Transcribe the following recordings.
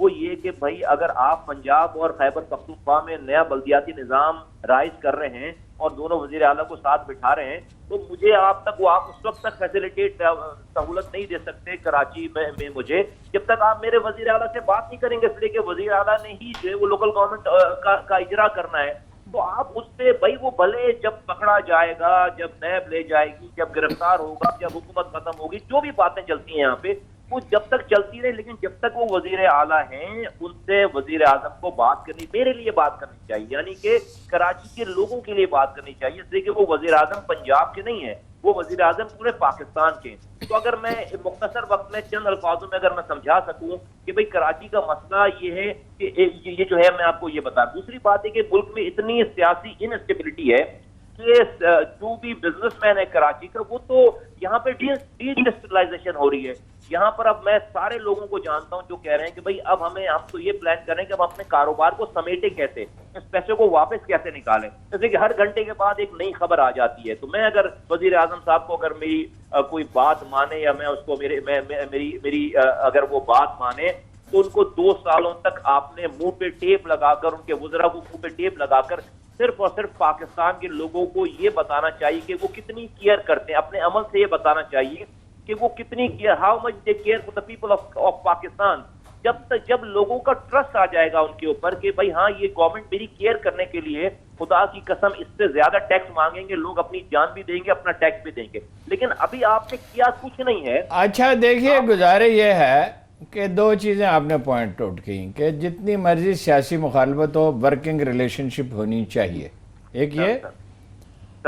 وہ یہ کہ بھائی اگر آپ پنجاب اور خیبر پختونخوا میں نیا بلدیاتی نظام رائج کر رہے ہیں اور دونوں وزیر اعلیٰ کو ساتھ بٹھا رہے ہیں تو مجھے آپ اس وقت تک فیسیلیٹیٹ سہولت نہیں دے سکتے کراچی میں مجھے جب تک آپ میرے وزیر اعلیٰ سے بات نہیں کریں گے، اس لیے کہ وزیر اعلیٰ نے ہی جو ہے وہ لوکل گورنمنٹ کا اجرا کرنا ہے. تو آپ اس سے بھائی وہ بھلے جب پکڑا جائے گا، جب نیب لے جائے گی، جب گرفتار ہوگا، جب حکومت ختم ہوگی، جو بھی باتیں چلتی ہیں یہاں پہ وہ جب تک چلتی رہے، لیکن جب تک وہ وزیر اعلیٰ ہیں ان سے وزیر اعظم کو بات کرنی، میرے لیے بات کرنی چاہیے، یعنی کہ کراچی کے لوگوں کے لیے بات کرنی چاہیے، اس لیے کہ وہ وزیر اعظم پنجاب کے نہیں ہیں، وہ وزیر اعظم پورے پاکستان کے. تو اگر میں مختصر وقت میں چند الفاظوں میں اگر میں سمجھا سکوں کہ بھئی کراچی کا مسئلہ یہ ہے کہ یہ جو ہے میں آپ کو یہ بتا. دوسری بات ہے کہ ملک میں اتنی سیاسی انسٹیبلٹی ہے کہ جو بھی بزنس مین ہے کراچی کا وہ تو یہاں پہ ڈی انڈسٹریلائزیشن ہو رہی ہے. یہاں پر اب میں سارے لوگوں کو جانتا ہوں جو کہہ رہے ہیں کہ بھئی اب ہم تو یہ پلان کریں کہ ہم اپنے کاروبار کو سمیٹیں کیسے، اس پیسے کو واپس کیسے نکالیں، جیسے کہ ہر گھنٹے کے بعد ایک نئی خبر آ جاتی ہے. تو میں اگر وزیر اعظم صاحب کو اگر میری کوئی بات مانے یا میں اس کو میری اگر وہ بات مانے تو ان کو 2 سالوں تک آپ نے منہ پہ ٹیپ لگا کر، ان کے وزراء کو منہ پہ ٹیپ لگا کر صرف اور صرف پاکستان کے لوگوں کو یہ بتانا چاہیے کہ وہ کتنی کیئر کرتے ہیں، اپنے عمل سے یہ بتانا چاہیے کہ وہ کتنی care, how much they care for the people of Pakistan. جب لوگوں کا ٹرسٹ آ جائے گا ان کے اوپر کہ بھائی ہاں یہ گورنمنٹ میری کیئر کرنے کے لیے خدا کی قسم اس سے زیادہ ٹیکس مانگیں گے، لوگ اپنی جان بھی دیں گے، اپنا ٹیکس بھی دیں گے. لیکن ابھی آپ نے کیا کچھ نہیں ہے. اچھا دیکھیے، گزارش یہ ہے کہ 2 چیزیں آپ نے پوائنٹ آؤٹ کی کہ جتنی مرضی سیاسی مخالفت ہو ورکنگ ریلیشن شپ ہونی چاہیے، ایک یہ،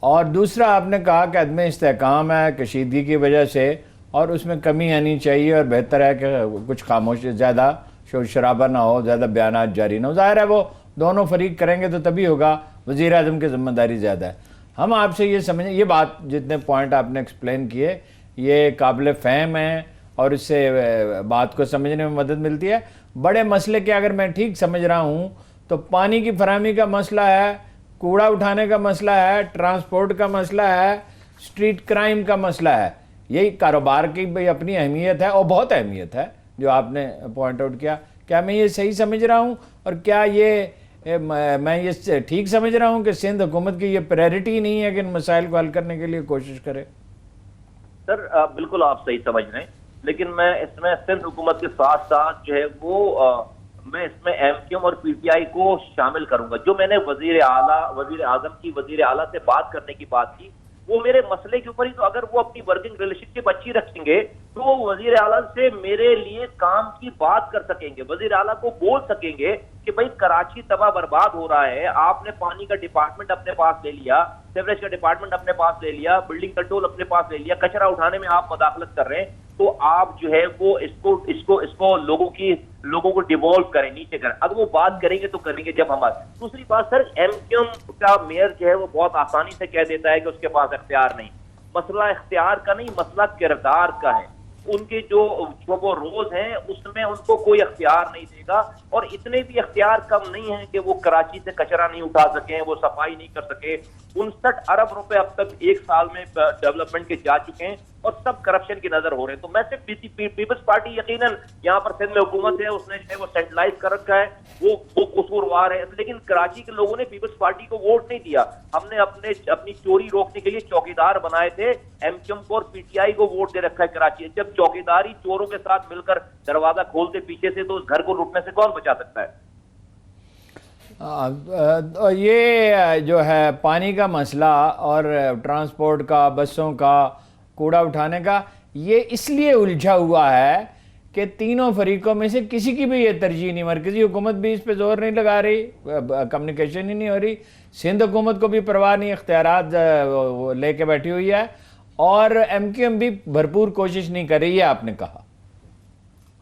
اور دوسرا آپ نے کہا کہ عدم استحکام ہے کشیدگی کی وجہ سے اور اس میں کمی آنی چاہیے اور بہتر ہے کہ کچھ خاموش، زیادہ شور شرابہ نہ ہو، زیادہ بیانات جاری نہ ہو. ظاہر ہے وہ دونوں فریق کریں گے تو تبھی ہوگا، وزیر اعظم کی ذمہ داری زیادہ ہے. ہم آپ سے یہ سمجھیں، یہ بات جتنے پوائنٹ آپ نے ایکسپلین کیے یہ قابل فہم ہیں اور اس سے بات کو سمجھنے میں مدد ملتی ہے. بڑے مسئلے کے اگر میں ٹھیک سمجھ رہا ہوں تو پانی کی فراہمی کا مسئلہ ہے، کوڑا اٹھانے کا مسئلہ ہے، ٹرانسپورٹ کا مسئلہ ہے، اسٹریٹ کرائم کا مسئلہ ہے. یہی کاروبار کی بھی اپنی اہمیت ہے اور بہت اہمیت ہے جو آپ نے پوائنٹ آؤٹ کیا. کیا میں یہ صحیح سمجھ رہا ہوں اور کیا میں یہ ٹھیک سمجھ رہا ہوں کہ سندھ حکومت کی یہ پریورٹی نہیں ہے کہ ان مسائل کو حل کرنے کے لیے کوشش کرے؟ سر بالکل آپ صحیح سمجھ رہے ہیں، لیکن میں اس میں سندھ حکومت کے ساتھ ساتھ جو ہے وہ میں اس میں ایم کیو ایم اور پی ٹی آئی کو شامل کروں گا. جو میں نے وزیر اعظم کی وزیر اعلیٰ سے بات کرنے کی بات کی وہ میرے مسئلے کے اوپر ہی، تو اگر وہ اپنی ورکنگ ریلیشن شپ اچھی رکھیں گے تو وہ وزیر اعلیٰ سے میرے لیے کام کی بات کر سکیں گے، وزیر اعلیٰ کو بول سکیں گے کہ بھائی کراچی تباہ برباد ہو رہا ہے، آپ نے پانی کا ڈپارٹمنٹ اپنے پاس لے لیا، سیوریج کا ڈپارٹمنٹ اپنے پاس لے لیا، بلڈنگ کنٹرول اپنے پاس لے لیا، کچرا اٹھانے میں آپ مداخلت کر رہے ہیں، تو آپ جو ہے وہ اس کو لوگوں کو ڈیوالو کریں، نیچے کریں. اگر وہ بات کریں گے تو کریں گے جب ہمارے. دوسری بات سر، ایم کیو ایم کا میئر جو ہے وہ بہت آسانی سے کہہ دیتا ہے کہ اس کے پاس اختیار نہیں. مسئلہ اختیار کا نہیں، مسئلہ کردار کا ہے. ان کے جو وہ رولز ہیں اس میں ان کو کوئی اختیار نہیں دے گا، اور اتنے بھی اختیار کم نہیں ہیں کہ وہ کراچی سے کچرا نہیں اٹھا سکیں، وہ صفائی نہیں کر سکے. 59 ارب روپے اب تک 1 سال میں ڈیولپمنٹ کے جا چکے ہیں اور سب کرپشن کی نظر ہو رہے ہیں. تو میں صرف پیپلز پارٹی یقیناً یہاں پر سندھ میں حکومت ہے، اس نے جو ہے وہ سینٹرلائز کر رکھا ہے، وہ قصوروار ہے، لیکن کراچی کے لوگوں نے پیپلز پارٹی کو ووٹ نہیں دیا. ہم نے اپنی چوری روکنے کے لیے چوکیدار بنائے تھے، ایم کیو ایم کو اور پی ٹی آئی کو ووٹ دے رکھا ہے کراچی. جب چوکیداری چوروں کے ساتھ مل کر دروازہ کھولتے پیچھے سے تو اس گھر کو لوٹنے سے کون بچا سکتا ہے؟ یہ جو ہے پانی کا مسئلہ اور ٹرانسپورٹ کا، بسوں کا، کوڑا اٹھانے کا، یہ اس لیے الجھا ہوا ہے کہ تینوں فریقوں میں سے کسی کی بھی یہ ترجیح نہیں، مرکزی حکومت بھی اس پہ زور نہیں لگا رہی، کمیونیکیشن ہی نہیں ہو رہی، سندھ حکومت کو بھی پرواہ نہیں، اختیارات لے کے بیٹھی ہوئی ہے، اور ایم کیو ایم بھی بھرپور کوشش نہیں کر رہی ہے. آپ نے کہا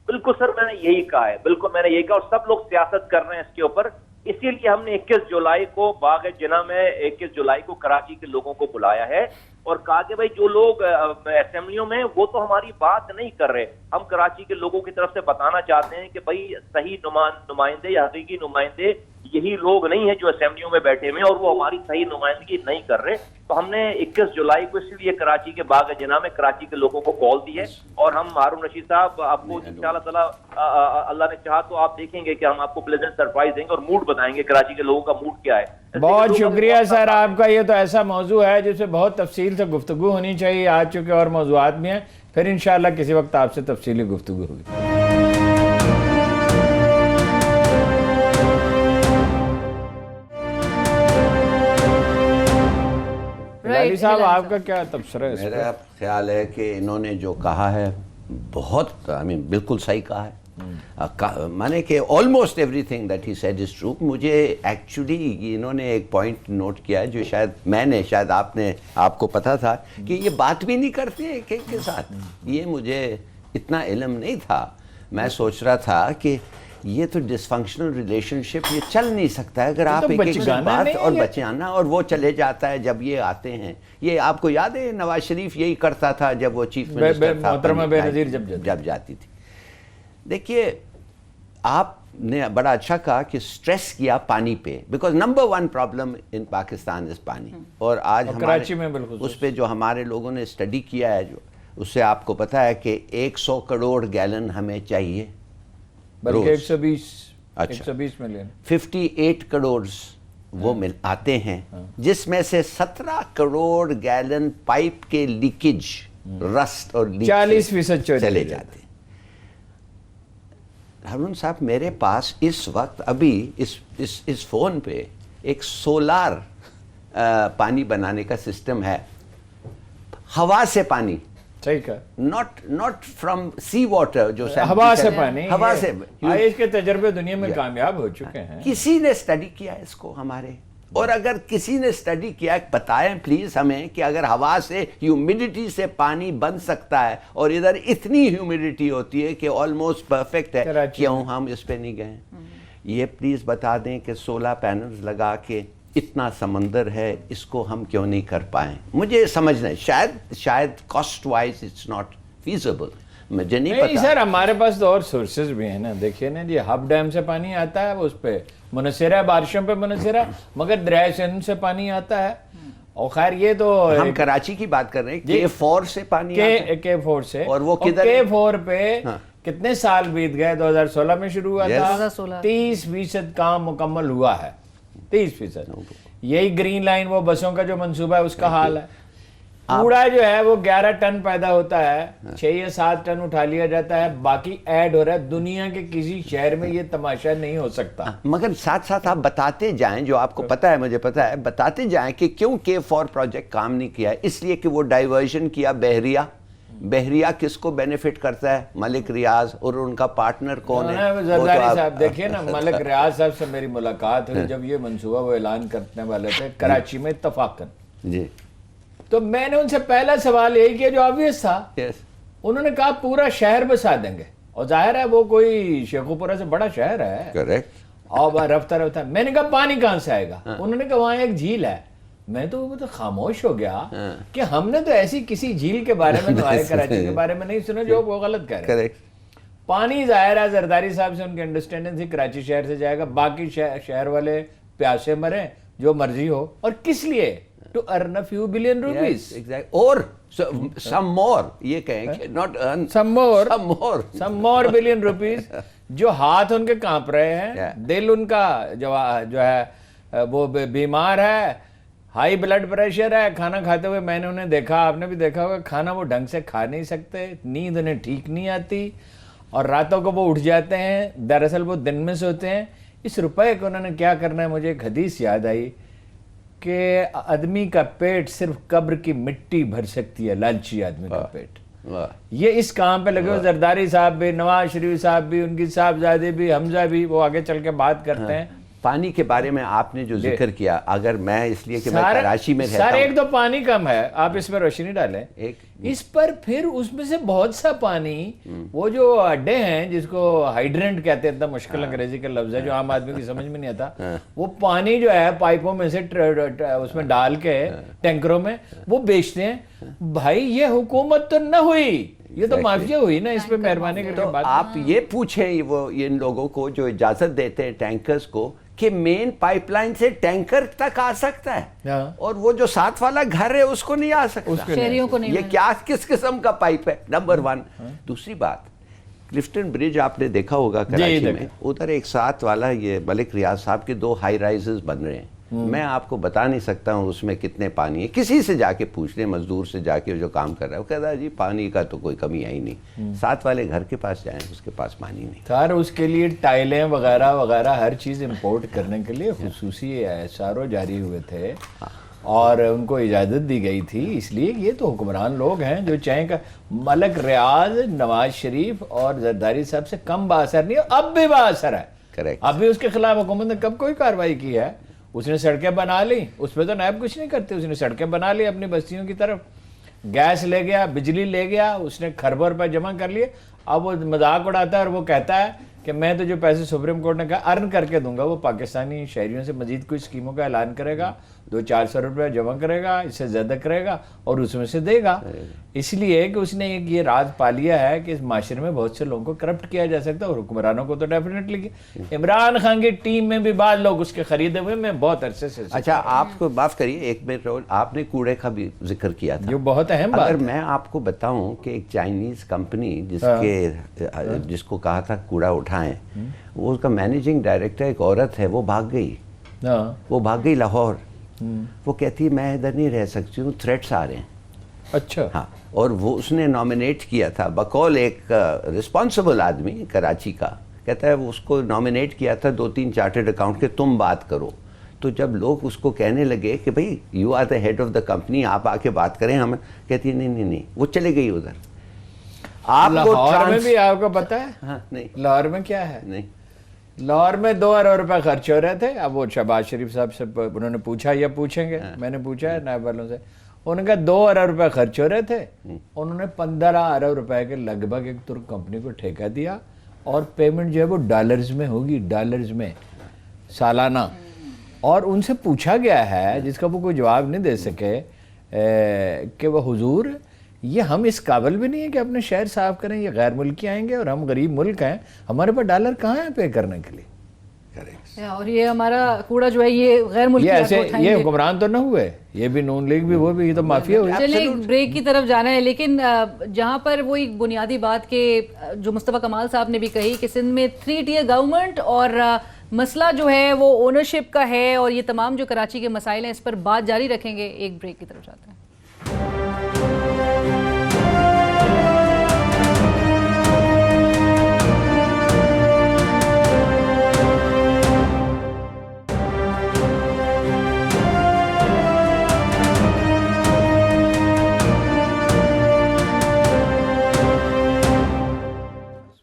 بالکل سر، میں نے یہی کہا ہے، بالکل میں نے یہی کہا، اور سب لوگ سیاست کر رہے ہیں اس کے اوپر. اسی لیے ہم نے 21 جولائی کو باغ جناح میں 21 جولائی کو کراچی کے لوگوں کو بلایا ہے اور کہا کہ بھائی جو لوگ اسمبلیوں میں وہ تو ہماری بات نہیں کر رہے، ہم کراچی کے لوگوں کی طرف سے بتانا چاہتے ہیں کہ بھائی صحیح نمائندے یا حقیقی نمائندے یہی لوگ نہیں ہیں جو اسمبلیوں میں بیٹھے ہوئے اور وہ ہماری صحیح نمائندگی نہیں کر رہے. تو ہم نے 21 جولائی کو اس لیے کراچی کے باغ جناح میں کراچی کے لوگوں کو کال دی ہے, اور ہم ہارون رشید صاحب آپ کو انشاءاللہ تعالیٰ اللہ نے چاہا تو آپ دیکھیں گے کہ ہم آپ کو پلیزنٹ سرپرائز دیں گے اور موڈ بتائیں گے کراچی کے لوگوں کا موڈ کیا ہے. بہت شکریہ سر آپ کا. یہ تو ایسا موضوع ہے جس پہ بہت تفصیل سے گفتگو ہونی چاہیے, آج چونکہ اور موضوعات بھی ہیں, پھر انشاءاللہ کسی وقت آپ سے تفصیلی گفتگو ہوگی. ہلالی صاحب آپ کا کیا تبصرہ ہے اس پہ؟ میرا خیال ہے کہ انہوں نے جو کہا ہے بہت بالکل صحیح کہا ہے. مانے کہ almost every thing that he said is true. مجھے ایکچولی انہوں نے ایک پوائنٹ نوٹ کیا ہے جو شاید آپ کو پتا تھا کہ یہ بات بھی نہیں کرتے ایک ایک کے ساتھ. یہ مجھے اتنا علم نہیں تھا. میں سوچ رہا تھا کہ یہ تو ڈس فنکشنل ریلیشن شپ یہ چل نہیں سکتا ہے اگر آپ ایک ایک بات اور بچے آنا اور وہ چلے جاتا ہے جب یہ آتے ہیں. یہ آپ کو یاد ہے نواز شریف یہی کرتا تھا جب وہ چیف منسٹر تھا, محترمہ بے نظیر جب جاتی تھی. دیکھیے آپ نے بڑا اچھا کہا کہ سٹریس کیا پانی پہ, because number 1 problem in Pakistan is پانی. اور آج کراچی میں اس پہ جو ہمارے لوگوں نے اسٹڈی کیا ہے جو اس سے آپ کو پتا ہے کہ 100 کروڑ گیلن ہمیں چاہیے, بلکہ 120 ملین 58 کروڑ وہ آتے ہیں, جس میں سے 17 کروڑ گیلن پائپ کے لیکیج رسٹ اور 40% چلے جاتے ہیں. ہارون صاحب میرے پاس اس وقت ابھی اس فون پہ ایک سولار پانی بنانے کا سسٹم ہے, ہوا سے پانی. صحیح کہا. ناٹ فرام سی واٹر, جو ہوا سے پانی, ہوا سے. اس کے تجربے دنیا میں کامیاب ہو چکے ہیں. کسی نے اسٹڈی کیا ہے اس کو ہمارے, اور اگر کسی نے اسٹڈی کیا بتائیں پلیز ہمیں کہ اگر ہوا سے ہیومیڈیٹی سے پانی بن سکتا ہے اور ادھر اتنی ہیومیڈیٹی ہوتی ہے کہ آلموسٹ پرفیکٹ ہے, کیوں ہم اس پہ نہیں گئے؟ یہ پلیز بتا دیں کہ سولر پینلز لگا کے اتنا سمندر ہے, اس کو ہم کیوں نہیں کر پائیں؟ مجھے سمجھنا ہے شاید cost wise it's not feasible, مجھے نہیں پتا. سر ہمارے پاس تو اور سورسز بھی ہیں نا. دیکھیے نا جی, ہب ڈیم سے پانی آتا ہے, وہ اس پہ منحصر ہے, بارشوں پہ منحصر ہے, مگر دریائے سندھ سے پانی آتا ہے. اور خیر یہ تو ہم کراچی کی بات کر رہے ہیں, K4 سے پانی آتا ہے, K4 سے, اور وہ کدھر K4 پہ کتنے سال بیت گئے؟ 2016 میں شروع ہوا تھا, 30% کام مکمل ہوا ہے, 30%. یہی گرین لائن وہ بسوں کا جو منصوبہ ہے اس کا حال ہے. کوڑا جو ہے وہ 11 ٹن پیدا ہوتا ہے, 6 یا 7 ٹن اٹھا لیا جاتا ہے, باقی ایڈ ہو رہا ہے. دنیا کے کسی شہر میں یہ تماشا نہیں ہو سکتا. مگر ساتھ ساتھ آپ بتاتے جائیں, جو آپ کو پتا ہے مجھے پتا ہے, بتاتے جائیں کہ کیوں K4 پروجیکٹ کام نہیں کیا ہے. اس لیے کہ وہ ڈائیورژن کیا بحریہ کس کو بینیفٹ کرتا ہے؟ ملک ریاض, اور ان کا پارٹنر کون ہے؟ زرداری صاحب. دیکھیے نا, ملک ریاض صاحب سے میری ملاقات ہوئی جب یہ منصوبہ وہ اعلان کرنے والے تھے کراچی میں اتفاقاً. جی. تو میں نے ان سے پہلا سوال یہی کیا جو آبویس تھا. انہوں نے کہا پورا شہر بسا دیں گے, اور ظاہر ہے وہ کوئی شیخوپورہ سے بڑا شہر ہے. کریکٹ. اور رفتہ میں نے کہا پانی کہاں سے آئے گا؟ انہوں نے کہا وہاں ایک جھیل ہے. میں تو خاموش ہو گیا کہ ہم نے تو ایسی کسی جھیل کے بارے میں ہمارے کراچی کے بارے میں نہیں سنا جو وہ غلط کہہ رہے ہیں. پانی ظاہر ہے زرداری صاحب سے ان کی انڈرسٹینڈنگ تھی کراچی شہر سے جائے گا, باقی شہر والے پیاسے مریں جو مرضی ہو. اور کس لیے؟ to earn a few billion rupees. اور some more, یہ کہیں کہ not earn, some more billion rupees. جو ہاتھ ان کے کانپ رہے ہیں, دل ان کا جو ہے وہ بیمار ہے, ہائی بلڈ پریشر ہے. کھانا کھاتے ہوئے میں نے انہیں دیکھا, آپ نے بھی دیکھا ہوگا, کھانا وہ ڈھنگ سے کھا نہیں سکتے, نیند انہیں ٹھیک نہیں آتی, اور راتوں کو وہ اٹھ جاتے ہیں, دراصل وہ دن میں سوتے ہیں. اس روپے کو انہوں نے کیا کرنا ہے؟ مجھے ایک حدیث یاد آئی کہ آدمی کا پیٹ صرف قبر کی مٹی بھر سکتی ہے, لالچی آدمی کا پیٹ. یہ اس کام پہ لگے ہوئے. زرداری صاحب بھی, نواز شریف صاحب بھی, ان کی صاحبزادے بھی, حمزہ بھی, وہ آگے چل کے بات کرتے ہیں. پانی کے بارے میں آپ نے جو ذکر کیا, اگر میں اس لیے کہ میں کراچی میں رہتا ہوں, ایک تو پانی کم ہے, آپ اس میں روشنی ڈالیں اس پر. پھر اس میں سے بہت سا پانی, وہ جو اڈے ہیں جس کو ہائیڈرنٹ کہتے ہیں, اتنا مشکل انگریزی کا لفظ ہے جو عام آدمی کی سمجھ میں نہیں آتا, وہ پانی جو ہے پائپوں میں سے اس میں ڈال کے ٹینکروں میں وہ بیچتے ہیں. بھائی یہ حکومت تو نہ ہوئی, یہ تو مافیا ہوئی نا, اس پہ مہربانی کر کے تو بات آپ یہ پوچھیں وہ ان لوگوں کو جو اجازت دیتے ہیں ٹینکرز کو کہ مین پائپ لائن سے ٹینکر تک آ سکتا ہے, اور وہ جو ساتھ والا گھر ہے اس کو نہیں آ سکتا. شہریوں کو نہیں. یہ کیا کس قسم کا پائپ ہے, نمبر 1. دوسری بات, کلفٹن برج آپ نے دیکھا ہوگا کراچی میں, ادھر ایک ساتھ والا یہ ملک ریاض صاحب کے 2 ہائی رائزز بن رہے ہیں. میں آپ کو بتا نہیں سکتا ہوں اس میں کتنے پانی ہے, کسی سے جا کے پوچھ لیں, مزدور سے جا کے جو کام کر رہا ہے, وہ کہتا ہے جی پانی کا تو کوئی کمی ہے ہی نہیں. ساتھ والے گھر کے پاس جائیں, اس کے پاس پانی نہیں. سر اس کے لیے ٹائلیں وغیرہ وغیرہ ہر چیز امپورٹ کرنے کے لیے خصوصی SRO جاری ہوئے تھے, اور ان کو اجازت دی گئی تھی. اس لیے یہ تو حکمران لوگ ہیں جو چاہیں کہ ملک ریاض نواز شریف اور زرداری صاحب سے کم بااثر نہیں, اب بھی بااثر ہے. کریکٹ. اب بھی اس کے خلاف حکومت نے کب کوئی کارروائی کی ہے؟ اس نے سڑکیں بنا لی, اس پہ تو نیب کچھ نہیں کرتے. اس نے سڑکیں بنا لی اپنی بستیوں کی طرف, گیس لے گیا, بجلی لے گیا, اس نے خربوں روپے جمع کر لیے. اب وہ مذاق اڑاتا ہے اور وہ کہتا ہے کہ میں تو جو پیسے سپریم کورٹ نے کہا ارن کر کے دوں گا, وہ پاکستانی شہریوں سے مزید کچھ اسکیموں کا اعلان کرے گا, 200-400 روپے جمع کرے گا, اس سے زیادہ کرے گا اور اس میں سے دے گا. اس لیے کہ اس نے ایک یہ راز پا لیا ہے کہ اس معاشرے میں بہت سے لوگوں کو کرپٹ کیا جا سکتا ہے, اور حکمرانوں کو تو ڈیفینیٹلی. عمران خان کی ٹیم میں بھی بعض لوگ اس کے خریدے ہوئے, میں بہت عرصے سے. اچھا آپ کو معاف کریے ایک منٹ, آپ نے کوڑے کا بھی ذکر کیا تھا, جو بہت اہم بات. اگر میں آپ کو بتاؤں کہ ایک چائنیز کمپنی جس کو کہا تھا کوڑا اٹھائیں, وہ اس کا مینیجنگ ڈائریکٹر ایک عورت ہے, وہ بھاگ گئی لاہور. وہ کہتی ہے میں ادھر نہیں رہ سکتی ہوں, تھریٹس آ رہے ہیں. اچھا. ہاں, اور وہ اس نے نامینیٹ کیا تھا بقول ایک رسپانسبل آدمی کراچی کا, کہتا ہے وہ اس کو نامینیٹ کیا تھا 2-3 چارٹرڈ اکاؤنٹ کے, تم بات کرو. تو جب لوگ اس کو کہنے لگے کہ بھئی you are the head of the company, آپ آ کے بات کریں, ہم کہتی ہے نہیں, وہ چلے گئی ادھر. آپ لاہور میں بھی آپ کو پتا ہے, ہاں نہیں, لاہور میں کیا ہے, نہیں, لاہور میں 2 ارب روپے خرچ ہو رہے تھے. اب وہ شہباز شریف صاحب سے انہوں نے پوچھا یا پوچھیں گے, میں نے پوچھا ہے نائب والوں سے, انہوں نے کہا 2 ارب روپے خرچ ہو رہے تھے. انہوں نے 15 ارب روپے کے لگ بھگ ایک ترک کمپنی کو ٹھیکہ دیا, اور پیمنٹ جو ہے وہ ڈالرز میں ہوگی, ڈالرز میں سالانہ. اور ان سے پوچھا گیا ہے, جس کا وہ کوئی جواب نہیں دے سکے, کہ وہ حضور یہ ہم اس قابل بھی نہیں ہیں کہ اپنے شہر صاف کریں, یہ غیر ملکی آئیں گے اور ہم غریب ملک ہیں, ہمارے پاس ڈالر کہاں ہیں پے کرنے کے لیے. اور یہ ہمارا کوڑا جو ہے یہ غیر ملکی, یہ حکمران تو نہ ہوئے, یہ بھی نون لیگ بھی, وہ بھی, یہ تو مافیا ہوئی. چلیں بریک کی طرف جانا ہے, لیکن جہاں پر وہ ایک بنیادی بات کہ جو مصطفیٰ کمال صاحب نے بھی کہی کہ سندھ میں 3 ٹیئر گورنمنٹ, اور مسئلہ جو ہے وہ اونرشپ کا ہے, اور یہ تمام جو کراچی کے مسائل ہیں اس پر بات جاری رکھیں گے. ایک بریک کی طرف جاتے ہیں.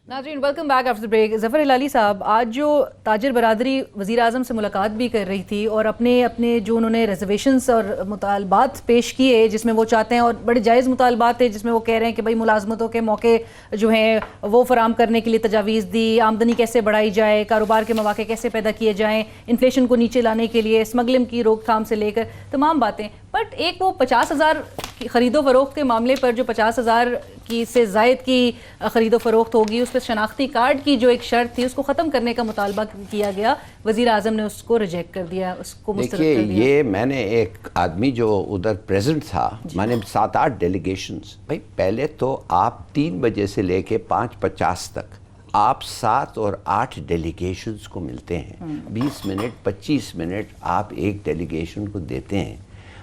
ناظرین ویلکم بیک آفٹر بریک. ظفر ہلالی صاحب, آج جو تاجر برادری وزیر اعظم سے ملاقات بھی کر رہی تھی, اور اپنے جو انہوں نے ریزرویشنز اور مطالبات پیش کیے جس میں وہ چاہتے ہیں, اور بڑے جائز مطالبات ہیں جس میں وہ کہہ رہے ہیں کہ بھائی ملازمتوں کے موقع جو ہیں وہ فراہم کرنے کے لیے تجاویز دی, آمدنی کیسے بڑھائی جائے, کاروبار کے مواقع کیسے پیدا کیے جائیں, انفلیشن کو نیچے لانے کے لیے اسمگلنگ کی روک تھام سے لے کر تمام باتیں. بٹ ایک وہ 50,000 کی خرید و فروخت کے معاملے پر جو 50,000 کی سے زائد کی خرید و فروخت ہوگی, اس پہ شناختی کارڈ کی جو ایک شرط تھی اس کو ختم کرنے کا مطالبہ کیا گیا, وزیر اعظم نے اس کو ریجیکٹ کر دیا, اس کو مسترد کر دیا. یہ میں نے ایک آدمی جو ادھر پریزنٹ تھا, میں نے 7-8 ڈیلیگیشنز, بھائی پہلے تو آپ 3 بجے سے لے کے 5:50 تک آپ 7 اور 8 ڈیلیگیشنز کو ملتے ہیں, 20 منٹ 25 منٹ آپ ایک ڈیلیگیشن کو دیتے ہیں,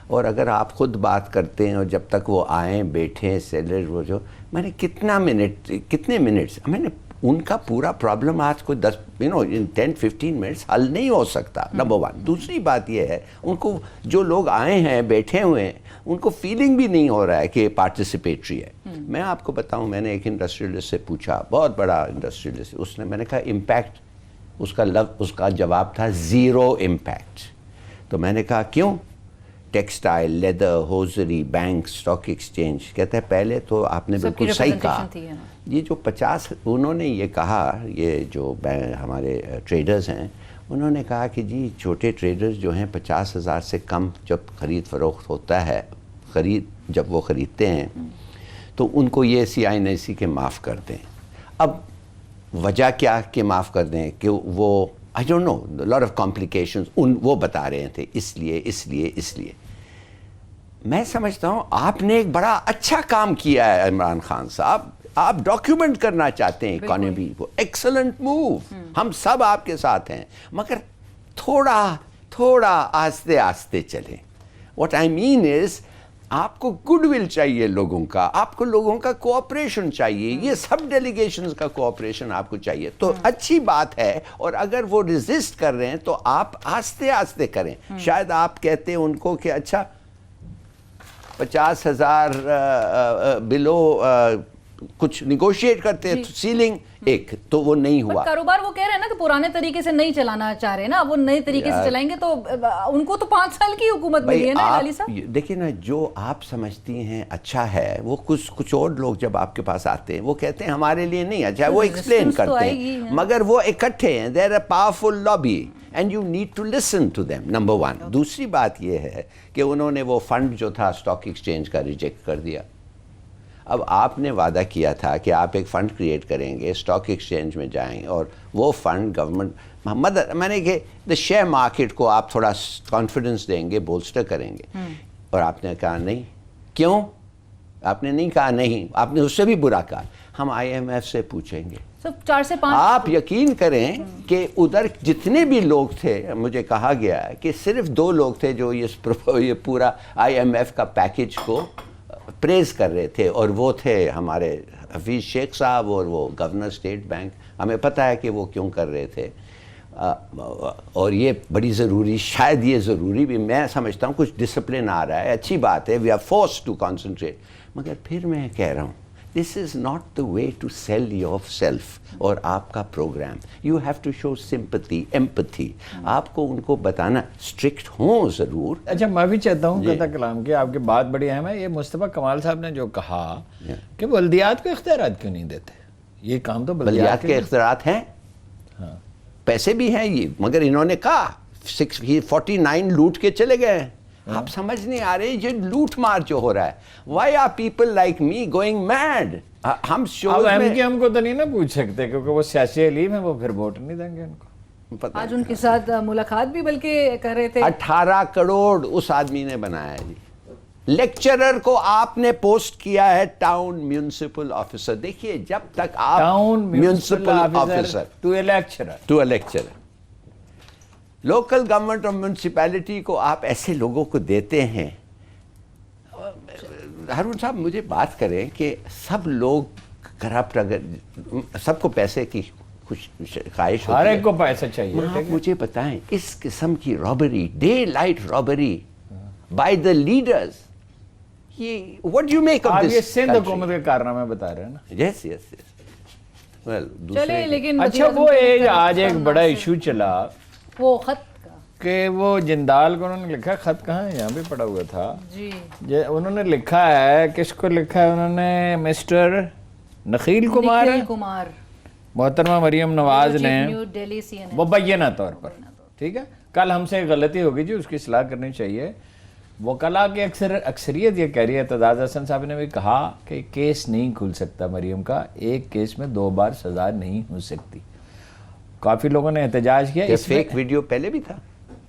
اور اگر آپ خود بات کرتے ہیں اور جب تک وہ آئیں بیٹھیں سیلر وہ جو, میں نے کتنے منٹس, میں نے ان کا پورا پرابلم آج کوئی 10-15 منٹس حل نہیں ہو سکتا, نمبر 1. دوسری بات یہ ہے ان کو جو لوگ آئے ہیں بیٹھے ہوئے ہیں ان کو فیلنگ بھی نہیں ہو رہا ہے کہ پارٹیسپیٹری ہے. میں آپ کو بتاؤں, میں نے ایک انڈسٹریلسٹ سے پوچھا, بہت بڑا انڈسٹریلسٹ, میں نے کہا امپیکٹ, اس کا جواب تھا 0 امپیکٹ. تو میں نے کہا کیوں؟ Textile, leather, hosiery, bank, stock exchange. کہتا ہے پہلے تو آپ نے بالکل صحیح کہا, یہ جو 50 انہوں نے یہ کہا, یہ جو ہمارے ٹریڈرز ہیں انہوں نے کہا کہ جی چھوٹے ٹریڈرز جو ہیں 50,000 سے کم جب خرید فروخت ہوتا ہے, جب وہ خریدتے ہیں تو ان کو یہ CINC کے معاف کر دیں. اب وجہ کیا کہ معاف کر دیں کہ وہ I don't know, a lot of complications وہ بتا رہے تھے اس لیے. میں سمجھتا ہوں آپ نے ایک بڑا اچھا کام کیا ہے عمران خان صاحب. آپ ڈاکیومنٹ کرنا چاہتے ہیں اکانومی کو, ایکسلنٹ موو, ہم سب آپ کے ساتھ ہیں, مگر تھوڑا آہستہ آہستہ چلیں. واٹ آئی مین از آپ کو گڈ ول چاہیے لوگوں کا, آپ کو لوگوں کا کوآپریشن چاہیے, یہ سب ڈیلیگیشنز کا کوآپریشن آپ کو چاہیے. تو اچھی بات ہے, اور اگر وہ ریزسٹ کر رہے ہیں تو آپ آہستہ آہستہ کریں. شاید آپ کہتے ہیں ان کو کہ اچھا 50,000 بلو کچھ نیگوشیٹ کرتے ہیں سیلنگ ایک, تو وہ نہیں ہوا. کاروبار وہ کہہ رہے ہیں نا کہ پرانے طریقے سے نہیں چلانا چاہ رہے ہیں نا, وہ نئے طریقے سے چلائیں گے. تو ان کو تو 5 سال کی حکومت ملی ہے نا ہلالی صاحب. دیکھیں نا, جو آپ سمجھتی ہیں اچھا ہے, وہ کچھ اور لوگ جب آپ کے پاس آتے ہیں وہ کہتے ہیں ہمارے لیے نہیں اچھا, وہ ایکسپلین کرتے ہیں, مگر وہ اکٹھے ہیں. They're a powerful lobby and you need to listen to them, number 1. دوسری بات یہ ہے کہ انہوں نے وہ فنڈ جو تھا اسٹاک ایکسچینج کا ریجیکٹ کر دیا. اب آپ نے وعدہ کیا تھا کہ آپ ایک فنڈ کریٹ کریں گے, اسٹاک ایکسچینج میں جائیں, اور وہ فنڈ گورنمنٹ میں نے کہ دا شیئر مارکیٹ کو آپ تھوڑا کانفیڈنس دیں گے, بولسٹر کریں گے. اور آپ نے کہا نہیں. کیوں آپ نے نہیں کہا؟ نہیں, آپ نے اس سے بھی برا کہا. ہم IMF سے پوچھیں گے. 4 سے 5 آپ یقین کریں کہ ادھر جتنے بھی لوگ تھے, مجھے کہا گیا کہ صرف 2 لوگ تھے جو یہ پورا IMF کا پیکج کو پریز کر رہے تھے, اور وہ تھے ہمارے حفیظ شیخ صاحب اور وہ گورنر اسٹیٹ بینک. ہمیں پتہ ہے کہ وہ کیوں کر رہے تھے, اور یہ بڑی ضروری, شاید یہ ضروری بھی, میں سمجھتا ہوں کچھ ڈسپلن آ رہا ہے, اچھی بات ہے, we are forced to concentrate. مگر پھر میں کہہ رہا ہوں this is not the way to sell yourself اور آپ کا programme. You have to show sympathy, empathy. آپ کو ان کو بتانا, اسٹرکٹ ہوں ضرور. اچھا, میں بھی چاہتا ہوں قطع کلام کی, آپ کی بات بڑی اہم ہے. یہ مصطفیٰ کمال صاحب نے جو کہا کہ بلدیات کو اختیارات کیوں نہیں دیتے, یہ کام تو بلدیات کے اختیارات ہیں, پیسے بھی ہیں یہ, مگر انہوں نے کہا 49 لوٹ کے چلے گئے. آپ سمجھ نہیں آ رہے یہ لوٹ مار جو ہو رہا ہے. Why are people like me going mad. ہم شوز میں ہم کو تو نہیں نا پوچھ سکتے کیونکہ وہ سیاسی علیم ہے, وہ پھر ووٹ نہیں دیں گے ان کو. آج ان کے ساتھ ملاقات بھی بلکہ کر رہے تھے. 18 کروڑ اس آدمی نے بنایا ہے جی. لیکچرر کو آپ نے پوسٹ کیا ہے ٹاؤن میونسپل آفیسر. دیکھیے جب تک آپ town municipal officer to a lecturer local government اور میونسپیلٹی کو آپ ایسے لوگوں کو دیتے ہیں. ہارون صاحب مجھے بات کریں کہ سب لوگ کرپٹ, اگر سب کو پیسے کی خواہش ہر ایک کو پیسہ چاہیے. آپ مجھے بتائیں اس قسم کی robbery, daylight robbery by the leaders, یہ what do you make of آپ this یہ سندھ country? حکومت کے کارنامے بتا رہے ہیں نا. Yes, yes, yes. Well, چلے لیکن اچھا, وہ آج ایک بڑا ایشو چلا وہ خط کا کہ وہ جندال کو انہوں نے لکھا, خط کہاں ہے, یہاں بھی پڑا ہوا تھا جی, انہوں نے لکھا ہے, کس کو لکھا ہے انہوں نے, مسٹر نخیل کمار, محترمہ مریم نواز نے مبینہ طور پر. ٹھیک ہے, کل ہم سے ایک غلطی ہوگی جی, اس کی اصلاح کرنی چاہیے. وکلاء کی اکثریت یہ کہہ رہی ہے, اعتزاز حسن صاحب نے بھی کہا کہ کیس نہیں کھل سکتا مریم کا, ایک کیس میں 2 بار سزا نہیں ہو سکتی. کافی لوگوں نے احتجاج کیا. اس فیک ویڈیو پہلے بھی تھا.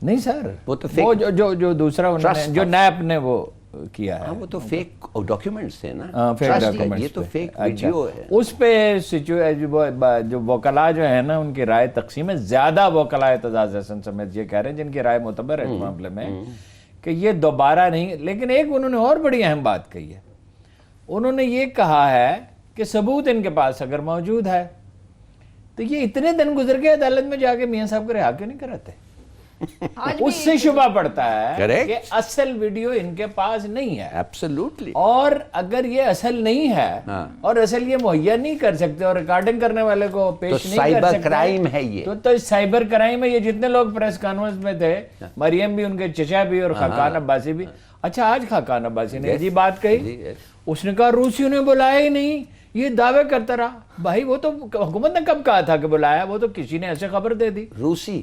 نہیں سر, وہ تو وہ جو دوسرا انہوں نے جو نیب نے وہ کیا ہے, وہ تو فیک ڈاکیومنٹس ہیں نا, فیک ڈاکیومنٹس. یہ تو فیک ویڈیو ہے. اس پہ جو وکلاء جو ہیں نا, ان کی رائے تقسیم ہے. زیادہ وکلاء اعتزاز حسن سمیت یہ کہہ رہے ہیں جن کی رائے معتبر ہے اس معاملے میں کہ یہ دوبارہ نہیں. لیکن ایک انہوں نے اور بڑی اہم بات کہی ہے, انہوں نے یہ کہا ہے کہ ثبوت ان کے پاس اگر موجود ہے تو یہ اتنے دن گزر کے عدالت میں جا کے میاں صاحب کو رہا کیوں نہیں کراتے. اس سے شبہ پڑتا ہے کہ اصل ویڈیو ان کے پاس نہیں ہے. ایبسلیوٹلی. اور اگر یہ اصل نہیں ہے اور اصل یہ مہیا نہیں کر سکتے اور ریکارڈنگ کرنے والے کو پیش نہیں کر سکتے, سائبر کرائم ہے یہ. تو سائبر کرائم ہے یہ. جتنے لوگ پریس کانفرنس میں تھے, مریم بھی, ان کے چچا بھی, اور خاقان عباسی بھی. اچھا, آج خاقان عباسی نے عجیب بات کہی, اس نے کہا روسیوں نے بلایا ہی نہیں, یہ دعوے کرتا رہا. بھائی وہ تو حکومت نے کب کہا تھا کہ بلایا, وہ تو کسی نے ایسے خبر دے دی. روسی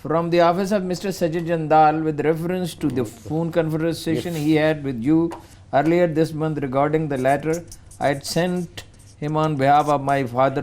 from the office of Mr. Sajid Jandal with reference to the phone conversation he had with you earlier this month regarding the letter I had sent him on behalf of my father.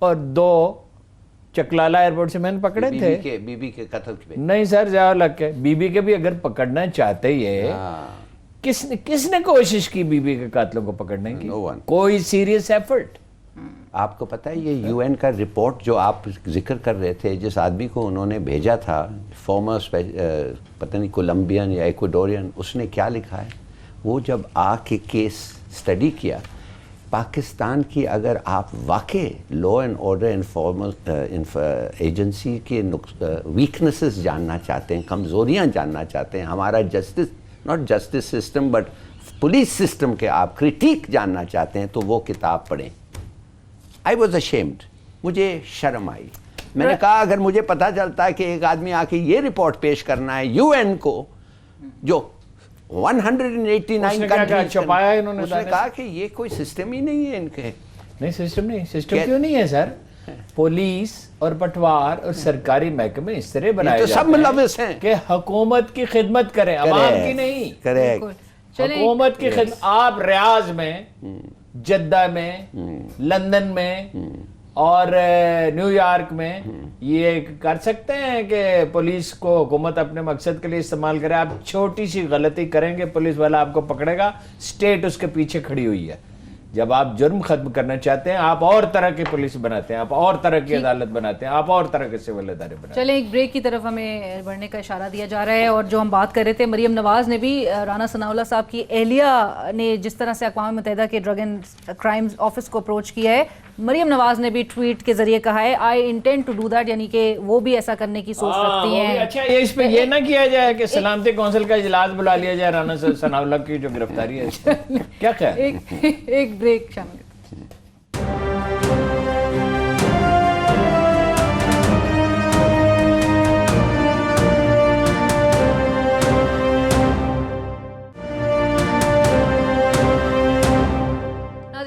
اور 2 Chaklala airport سے میں نے پکڑے تھے. Be be کے قتل پہ نہیں سر، ضیاء الحق کے بی بی کے بھی اگر پکڑنا چاہتے ہی ہے، کس نے کوشش کی بی بی کے قاتلوں کو پکڑنے کی؟ کوئی سیریس ایفرٹ؟ آپ کو پتہ ہے یہ یو این کا رپورٹ جو آپ ذکر کر رہے تھے، جس آدمی کو انہوں نے بھیجا تھا فارمر پتہ نہیں کولمبین یا ایکوڈورین، اس نے کیا لکھا ہے؟ وہ جب آ کے کیس سٹڈی کیا، پاکستان کی اگر آپ واقع لا اینڈ آرڈر ایجنسی کے ویکنسز جاننا چاہتے ہیں، کمزوریاں جاننا چاہتے ہیں، ہمارا justice not justice system but police system کے آپ کریٹیک جاننا چاہتے ہیں تو وہ کتاب پڑھیں. I was ashamed. مجھے شرم آئی. میں نے کہا اگر مجھے پتا چلتا ہے کہ ایک آدمی آ کے یہ رپورٹ پیش کرنا ہے یو این کو جو 189 کنٹریز، چھپایا انہوں نے، اس نے کہا کہ یہ کوئی سسٹم ہی نہیں ہے ان کے. نہیں سسٹم نہیں، سسٹم کیوں نہیں ہے سر؟ پولیس اور پٹوار اور سرکاری محکمے اس طرح بنائے تو سب ملوث ہیں کہ حکومت کی خدمت کریں، عوام کی نہیں. حکومت کی خدمت. آپ ریاض میں، جدہ میں، لندن میں اور نیو یارک میں یہ کر سکتے ہیں کہ پولیس کو حکومت اپنے مقصد کے لیے استعمال کرے؟ آپ چھوٹی سی غلطی کریں گے پولیس والا آپ کو پکڑے گا، اسٹیٹ اس کے پیچھے کھڑی ہوئی ہے. جب آپ جرم ختم کرنا چاہتے ہیں آپ اور طرح کی پولیس بناتے ہیں، آپ اور طرح کی عدالت بناتے ہیں، آپ اور طرح کے سول ادارے بناتے ہیں. چلیں ایک بریک کی طرف ہمیں بڑھنے کا اشارہ دیا جا رہا ہے، اور جو ہم بات کر رہے تھے مریم نواز نے بھی رانا ثناء اللہ صاحب کی اہلیہ نے جس طرح سے اقوام متحدہ کے ڈرگ اینڈ کرائمز آفس کو اپروچ کیا ہے، مریم نواز نے بھی ٹویٹ کے ذریعے کہا ہے آئی انٹینڈ ٹو ڈو دیٹ، یعنی کہ وہ بھی ایسا کرنے کی سوچ رکھتی ہیں. اچھا اس پہ یہ نہ کیا جائے کہ سلامتی کونسل کا اجلاس بلا لیا جائے رانا ثناء اللہ کی جو گرفتاری ہے؟ کیا خیال؟ ایک بریک شامل.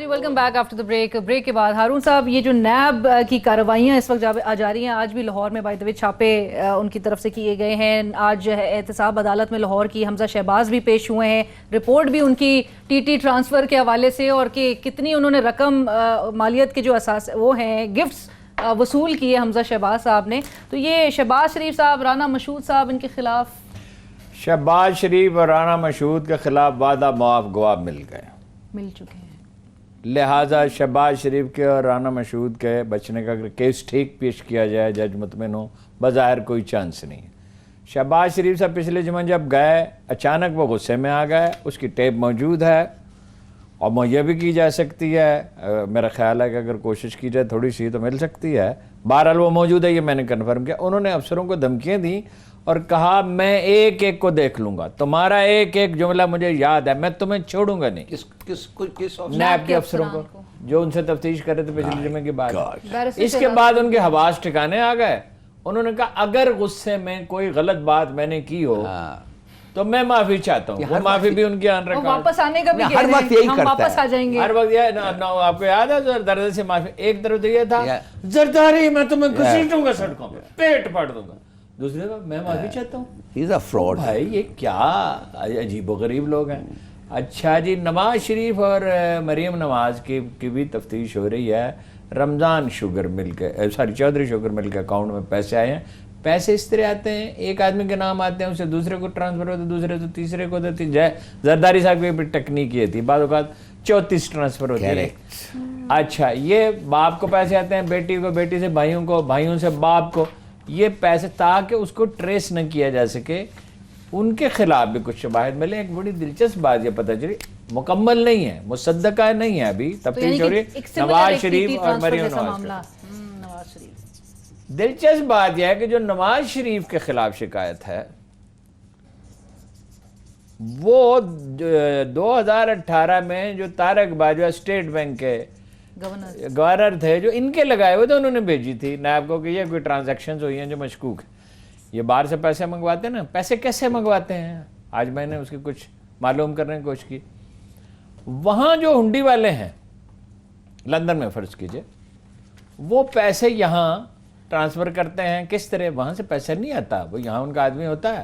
Welcome back after the break. Break کے بعد ہارون صاحب، یہ جو نیب کی کارروائیاں اس وقت جاری ہیں، آج بھی لاہور میں بائی دا وے چھاپے ان کی طرف سے کیے گئے ہیں. آج احتساب عدالت میں لاہور کی حمزہ شہباز بھی پیش ہوئے ہیں، رپورٹ بھی ان کی ٹی ٹی ٹرانسفر کے حوالے سے، اور کہ کتنی انہوں نے رقم مالیت کے جو اساس وہ ہیں گفٹس وصول کیے حمزہ شہباز صاحب نے. تو یہ شہباز شریف صاحب، رانا مشہود صاحب، ان کے خلاف شہباز شریف اور رانا مشہود کے خلاف وعدہ معاف گواہ مل چکے ہیں، لہٰذا شہباز شریف کے اور رانا مشہود کے بچنے کا اگر کیس ٹھیک پیش کیا جائے، جج مطمئن ہو، بظاہر کوئی چانس نہیں. شہباز شریف صاحب پچھلے جمعہ جب گئے اچانک وہ غصے میں آ گئے، اس کی ٹیپ موجود ہے اور مہیا بھی کی جا سکتی ہے. میرا خیال ہے کہ اگر کوشش کی جائے تھوڑی سی تو مل سکتی ہے. بہرحال وہ موجود ہے، یہ میں نے کنفرم کیا. انہوں نے افسروں کو دھمکیاں دیں اور کہا میں ایک ایک کو دیکھ لوں گا، تمہارا ایک ایک جملہ مجھے یاد ہے، میں تمہیں چھوڑوں گا نہیں. نیب کے افسروں کو جو ان سے تفتیش کر رہے تھے پچھلے جمعے کی بات. اس کے بعد ان کے حواس ٹھکانے آ گئے. انہوں نے کہا اگر غصے میں کوئی غلط بات میں نے کی ہو تو میں معافی چاہتا ہوں. وہ معافی بھی ان کی آن رکھا، واپس آنے کا بھی ہر وقت یہی ہم کرتا واپس آ جائیں گے ہر وقت. آپ کو یاد ہے زرداری سے معافی؟ ایک طرف تو یہ تھا زرداری میں تمہیں گھسیٹوں گا سڑکوں پہ، پیٹ پھاڑ دوں گا. دوسری طرف میں معافی چاہتا ہوں. He's a fraud. بھائی یہ کیا عجیب و غریب لوگ ہیں. اچھا جی، نواز شریف اور مریم نواز کی بھی تفتیش ہو رہی ہے. رمضان شوگر مل کے چودھری شوگر مل کے اکاؤنٹ میں پیسے آئے ہیں. پیسے اس طرح آتے ہیں، ایک آدمی کے نام آتے ہیں، اسے دوسرے کو ٹرانسفر ہوتے، دوسرے تو تیسرے کو دیتی. زرداری صاحب کی ٹیکنیک یہ تھی، بعض اوقات 34 ٹرانسفر ہوتی ہے. اچھا یہ باپ کو پیسے آتے ہیں، بیٹی کو، بیٹی سے بھائیوں کو، بھائیوں سے باپ کو. یہ پیسے تاکہ اس کو ٹریس نہ کیا جا سکے، ان کے خلاف بھی کچھ شواہد ملے. ایک بڑی دلچسپ بات یہ پتہ چلی، مکمل نہیں ہے، مصدقہ نہیں ہے، ابھی تفتیش ہو رہی ہے نواز شریف اور مریم نواز. دلچسپ بات یہ ہے کہ جو نواز شریف کے خلاف شکایت ہے وہ 2018 میں جو طارق باجوہ اسٹیٹ بینک کے گورنر تھے، جو ان کے لگائے ہوئے تھے، انہوں نے بھیجی تھی نیب کو کہ یہ کوئی ٹرانزیکشنز ہوئی ہیں جو مشکوک ہیں. یہ باہر سے پیسے منگواتے ہیں نا، پیسے کیسے منگواتے ہیں آج میں نے اس کی کچھ معلوم کرنے کی کوشش کی. وہاں جو ہنڈی والے ہیں لندن میں فرض کیجئے، وہ پیسے یہاں ٹرانسفر کرتے ہیں. کس طرح؟ وہاں سے پیسہ نہیں آتا، وہ یہاں ان کا آدمی ہوتا ہے،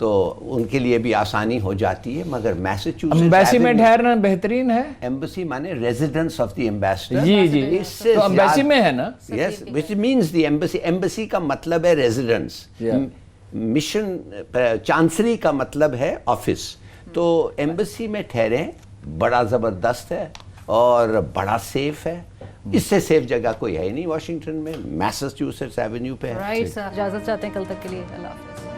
تو ان کے لیے بھی آسانی ہو جاتی ہے. مگر میساچوسٹس امبیسی میں ٹھہرنا بہترین ہے. Embassy means residence of the ambassador. جی جی, تو امبیسی میں ہے نا. Yes, which means the embassy. Embassy کا مطلب ہے ریزیڈنس. مشن چانسری کا مطلب ہے آفس. تو ایمبیسی میں ٹھہریں, بڑا زبردست ہے اور بڑا سیف ہے. اس سے سیف جگہ کوئی ہے ہی نہیں واشنگٹن میں. میساچوسٹس ایونیو پہ ہے. رائٹ سر, اجازت چاہتے ہیں کل تک کے لیے. اللہ حافظ.